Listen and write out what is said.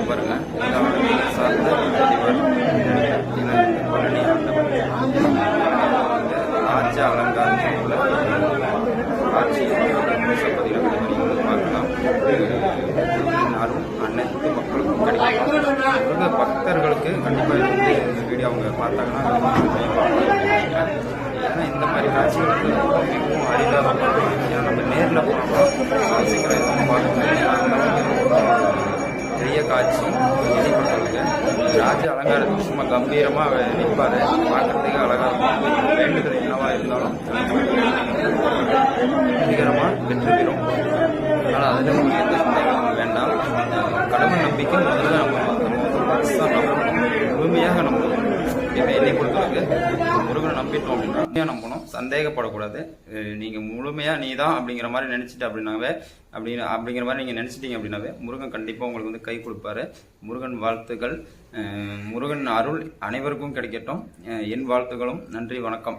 பாருங்க சார்ந்த பழனி ராஜ அலங்காரம் ஆட்சி பார்க்கலாம். அனைத்து மக்களுக்கும் கிடைக்கும். பக்தர்களுக்கு கண்டிப்பாக இந்த வீடியோ அவங்க பார்த்தாங்கன்னா ஏன்னா இந்த மாதிரி காட்சிகள் வந்து மிகவும் அரிதாக ஏன்னா நம்ம நேரில் போனோம்னா சீக்கிரம் எதுவும் பார்க்க பெரிய காட்சி வெளிப்படுத்துறதுக்கு ராஜ அலங்காரத்துக்கு சும்மா கம்பீரமாக நிற்பார். பார்க்கறதுக்கு அழகாக இருக்கும். வேண்டுதல் என்னவா இருந்தாலும் வெற்றிகரமாக வெற்றி பெறும். அதனால் அதில் உங்களுக்கு எந்த சந்தேகமும் வேண்டாம். கடவுள் நம்பிக்கை முதல்ல முழுமையாக நம்பணும். இப்போ என்னை பொறுத்தவரைக்கு முருகனை நம்பிட்டோம் அப்படின்னா நம்பணும், சந்தேகப்படக்கூடாது. நீங்கள் முழுமையாக நீ தான் அப்படிங்கிற மாதிரி நினச்சிட்டு அப்படிங்கிற மாதிரி நீங்கள் நினச்சிட்டீங்க அப்படின்னாவே முருகன் கண்டிப்பாக உங்களுக்கு வந்து கை கொடுப்பாரு. முருகன் வாழ்த்துக்கள். முருகன் அருள் அனைவருக்கும் கிடைக்கட்டும். என் வாழ்த்துக்களும். நன்றி, வணக்கம்.